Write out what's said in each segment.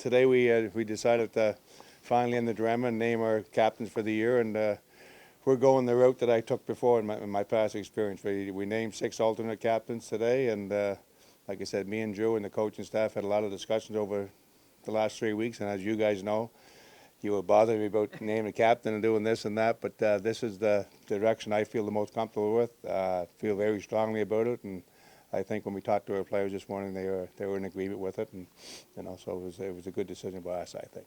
today we decided to finally in the drama name our captains for the year, and we're going the route that I took before in my past experience. We named 6 alternate captains today, and like I said, me and Drew and the coaching staff had a lot of discussions over the last 3 weeks, and as you guys know, you were bothering me about naming a captain and doing this and that, but this is the direction I feel the most comfortable with. Feel very strongly about it, and I think when we talked to our players this morning, they were in agreement with it, and so it was a good decision by us, I think.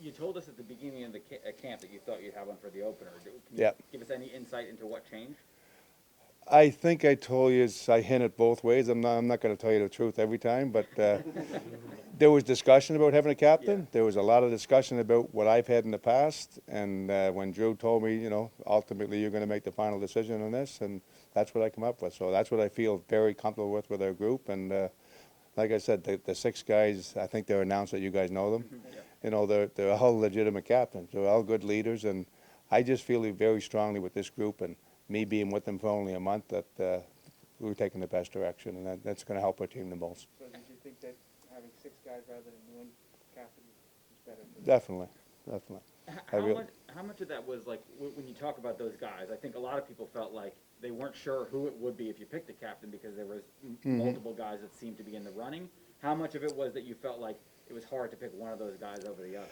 You told us at the beginning of the camp that you thought you'd have one for the opener. Can you Yeah. give us any insight into what changed? I think I told you, I hinted both ways. I'm not going to tell you the truth every time, but there was discussion about having a captain. Yeah. There was a lot of discussion about what I've had in the past, and when Drew told me, ultimately you're going to make the final decision on this, and that's what I come up with. So that's what I feel very comfortable with our group, and like I said, the 6 guys, I think they're announced that you guys know them. Yeah. They're all legitimate captains. They're all good leaders, and I just feel very strongly with this group, and me being with them for only a month, that we're taking the best direction, and that's going to help our team the most. So did you think that having 6 guys rather than 1 captain is better? Definitely. How much of that was like when you talk about those guys? I think a lot of people felt like they weren't sure who it would be if you picked a captain because there was multiple guys that seemed to be in the running. How much of it was that you felt like it was hard to pick one of those guys over the other?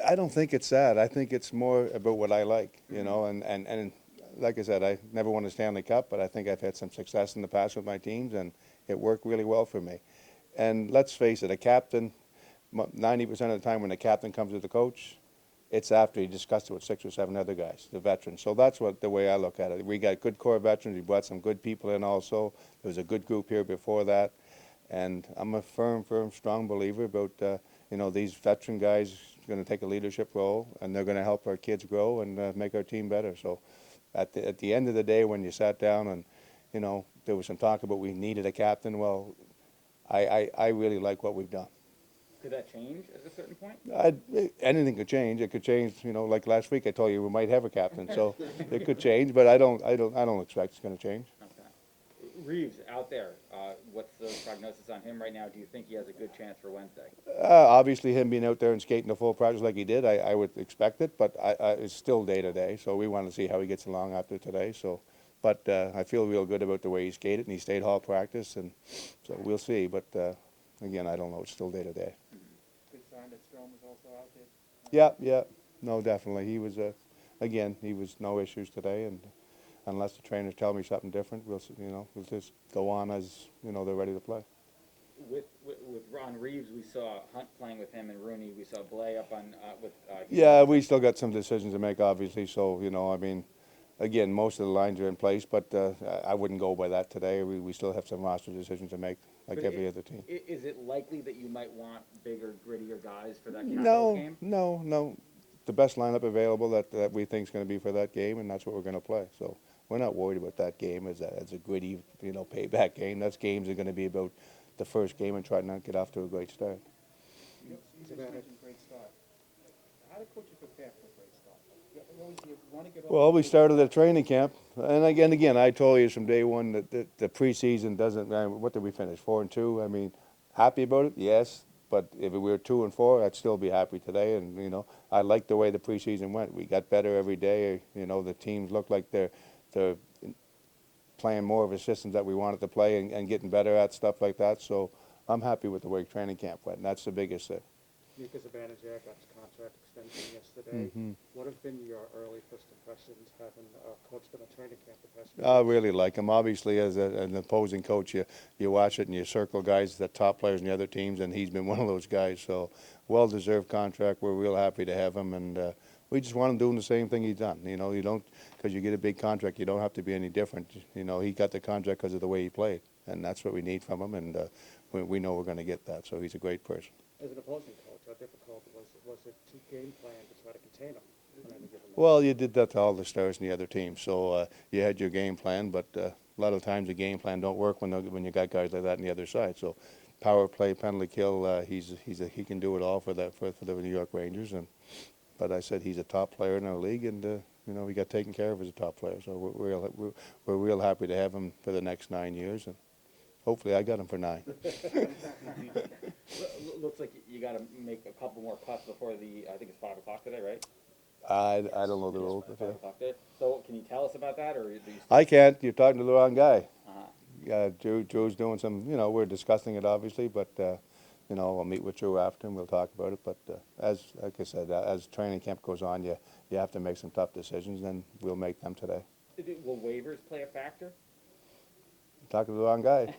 I don't think it's that. I think it's more about what I like, and like I said, I never won a Stanley Cup, but I think I've had some success in the past with my teams, and it worked really well for me. And let's face it, a captain, 90% of the time when the captain comes to the coach, it's after he discussed it with 6 or 7 other guys, the veterans. So that's the way I look at it. We got good core veterans. We brought some good people in also. There was a good group here before that. And I'm a firm, strong believer about, these veteran guys going to take a leadership role, and they're going to help our kids grow and make our team better. So at the end of the day, when you sat down and, there was some talk about we needed a captain, well, I really like what we've done. Could that change at a certain point? Anything could change. It could change, like last week I told you we might have a captain, so it could change, but I don't expect it's going to change. Okay. Reeves out there, what's the prognosis on him right now? Do you think he has a good chance for Wednesday? Obviously, him being out there and skating the full practice like he did, I would expect it, but it's still day to day, so we want to see how he gets along after today. So, but I feel real good about the way he skated, and he stayed all practice, and so we'll see. But again, I don't know. It's still day to day. Good sign that Strom was also out there. Yeah, no, definitely. He was he was no issues today, and unless the trainers tell me something different, we'll just go on as they're ready to play. With Ron Reeves, we saw Hunt playing with him and Rooney. We saw Blay up on with. Yeah, we still got some decisions to make, obviously. So again, most of the lines are in place, but I wouldn't go by that today. We still have some roster decisions to make, like every other team. Is it likely that you might want bigger, grittier guys for that Capitals game? No. The best lineup available that we think is going to be for that game, and that's what we're going to play. So we're not worried about that game as a gritty, payback game. Those games are going to be about the first game and try not to get off to a great start. You just mentioned great start. How do coaches prepare for a great start? You want to get off. Well, we started at training camp, and again, I told you from day one that the preseason doesn't. What did we finish? 4-2. Happy about it? Yes. But if we were 2-4, I'd still be happy today. And I like the way the preseason went. We got better every day. The teams look like they're playing more of a system that we wanted to play and getting better at stuff like that. So I'm happy with the way training camp went. And that's the biggest thing. Mika Zibanejad got his contract extension yesterday. Mm-hmm. What have been your early first impressions having coached in a training camp the past few I years? really like him. Obviously, as an opposing coach, you watch it and you circle guys, the top players in the other teams, and he's been one of those guys. So, well-deserved contract. We're real happy to have him, and we just want him doing the same thing he's done. You don't, because you get a big contract, you don't have to be any different. He got the contract because of the way he played, and that's what we need from him, and we know we're going to get that. So he's a great person. As an opposing coach, how difficult was it to game plan to try to contain him? Well, you did that to all the stars in the other teams. So you had your game plan, but a lot of times the game plan don't work when you got guys like that on the other side. So power play, penalty kill, he can do it all for the New York Rangers. But I said he's a top player in our league, and we got taken care of as a top player. So we're real happy to have him for the next 9 years, and hopefully I got him for 9. Looks like you got to make a couple more cuts before I think it's 5 o'clock today, right? I don't know the It is rules. 5 o'clock today. So can you tell us about that, or do you? I can't. You're talking to the wrong guy. Uh-huh. Joe's doing some, we're discussing it obviously, but, I'll meet with Joe after and we'll talk about it. But like I said, as training camp goes on, you have to make some tough decisions, and we'll make them today. Will waivers play a factor? Talking to the wrong guy.